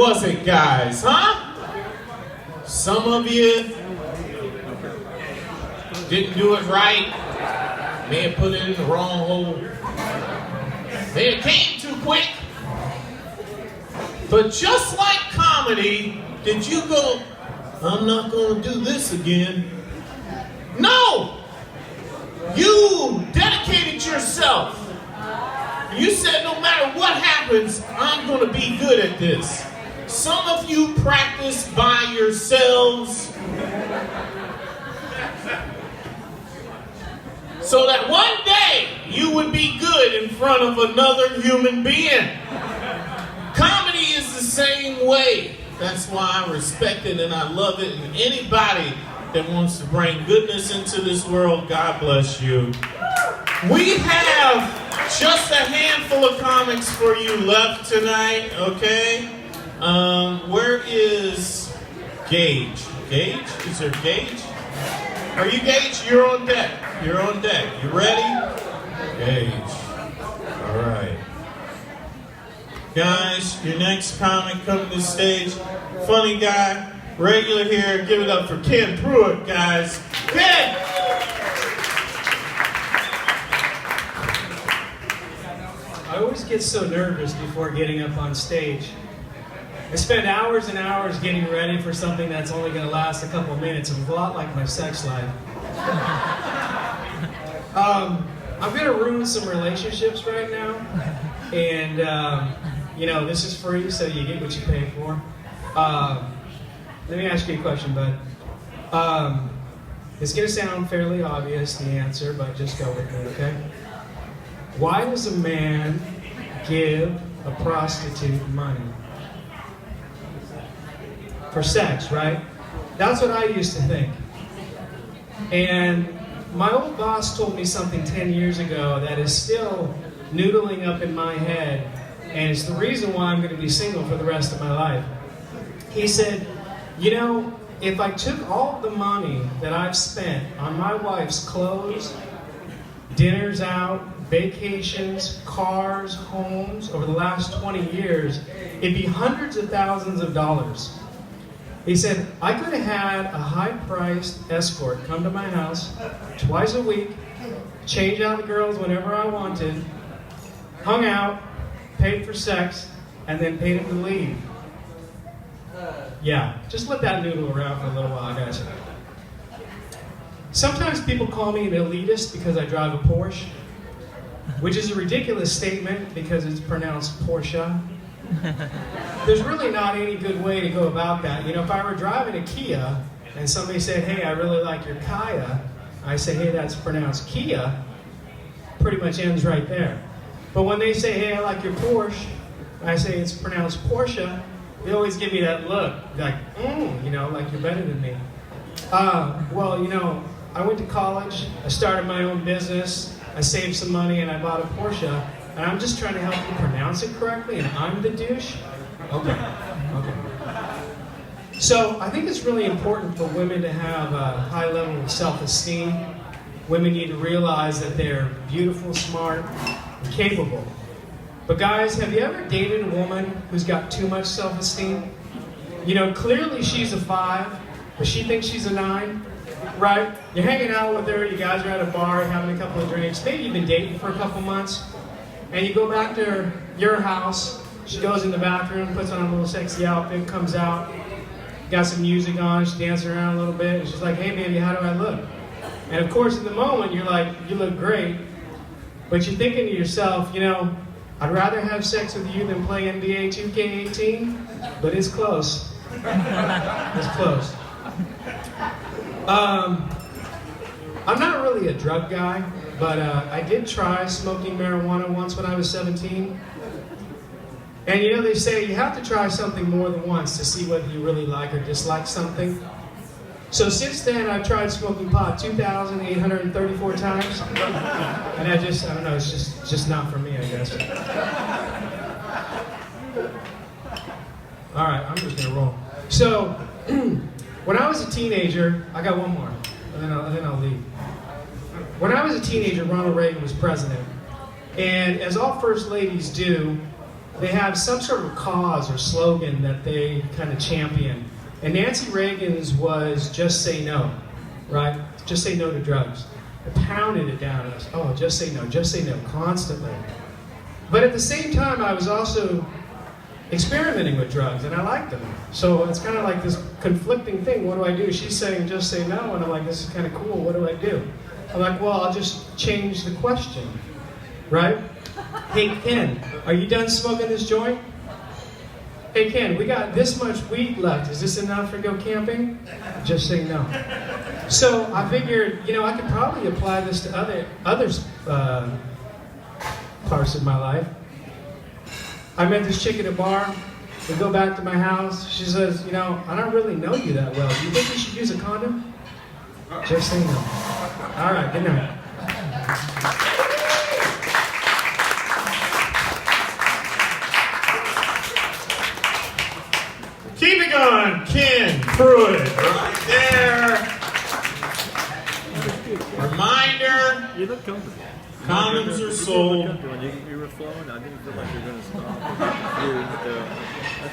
was it, guys? Huh? Some of you didn't do it right. May have put it in the wrong hole. May have came too quick. But just like comedy, did you go, I'm not going to do this again? No! You dedicated yourself. You said no matter what happens, I'm going to be good at this. Some of you practice by yourselves so that one day you would be good in front of another human being. Comedy is the same way. That's why I respect it and I love it. And anybody that wants to bring goodness into this world, God bless you. We have just a handful of comics for you left tonight, okay? Where is Gage? Gage? Is there Gage? Are you Gage? You're on deck. You're on deck. You ready? Gage. All right. Guys, your next comic coming to the stage. Funny guy, regular here. Give it up for Ken Pruitt, guys. Ken! I always get so nervous before getting up on stage. I spend hours and hours getting ready for something that's only going to last a couple minutes. It's a lot like my sex life. I'm going to ruin some relationships right now. And, you know, this is free, so you get what you pay for. Let me ask you a question, bud. It's going to sound fairly obvious, the answer, but just go with me, okay? Why does a man give a prostitute money? For sex, right? That's what I used to think. And my old boss told me something 10 years ago that is still noodling up in my head, and it's the reason why I'm going to be single for the rest of my life. He said, you know, if I took all the money that I've spent on my wife's clothes, dinners out, vacations, cars, homes over the last 20 years, it'd be hundreds of thousands of dollars. He said, I could have had a high-priced escort come to my house twice a week, change out the girls whenever I wanted, hung out, paid for sex, and then paid him to leave. Yeah, just let that noodle around for a little while, guys. Sometimes people call me an elitist because I drive a Porsche, which is a ridiculous statement because it's pronounced Porsche. There's really not any good way to go about that. You know, if I were driving a Kia and somebody said, hey, I really like your Kia, I say, hey, that's pronounced Kia, pretty much ends right there. But when they say, hey, I like your Porsche, I say it's pronounced Porsche, they always give me that look, like, you know, like you're better than me. Well, you know, I went to college, I started my own business, I saved some money, and I bought a Porsche. And I'm just trying to help you pronounce it correctly, and I'm the douche? Okay. So I think it's really important for women to have a high level of self-esteem. Women need to realize that they're beautiful, smart, and capable. But guys, have you ever dated a woman who's got too much self-esteem? You know, clearly she's a 5, but she thinks she's a 9, right? You're hanging out with her, you guys are at a bar, having a couple of drinks, maybe you've been dating for a couple months, and you go back to your house, she goes in the bathroom, puts on a little sexy outfit, comes out, got some music on, she's dancing around a little bit, and she's like, hey baby, how do I look? And of course, in the moment, you're like, you look great, but you're thinking to yourself, you know, I'd rather have sex with you than play NBA 2K18, but it's close. It's close. I'm not really a drug guy, but I did try smoking marijuana once when I was 17. And you know, they say you have to try something more than once to see whether you really like or dislike something. So since then, I've tried smoking pot 2,834 times. And I don't know, it's just not for me, I guess. All right, I'm just gonna roll. So, when I was a teenager, I got one more, and then I'll leave. When I was a teenager, Ronald Reagan was president. And as all first ladies do, they have some sort of cause or slogan that they kind of champion. And Nancy Reagan's was just say no, right? Just say no to drugs. It pounded it down on us. Oh, just say no, constantly. But at the same time, I was also experimenting with drugs, and I liked them. So it's kind of like this conflicting thing. What do I do? She's saying just say no, and I'm like, this is kind of cool. What do I do? I'm like, well, I'll just change the question, right? Hey, Ken, are you done smoking this joint? Hey, Ken, we got this much weed left. Is this enough for go camping? Just say no. So I figured, I could probably apply this to other parts of my life. I met this chick at a bar. We go back to my house. She says, I don't really know you that well. Do you think you should use a condom? Just say no. All right, good night. Keep it going, Ken Pruitt, right there. Reminder, You look comfortable. condoms are sold. You were flowing. I didn't feel like you were going to stop.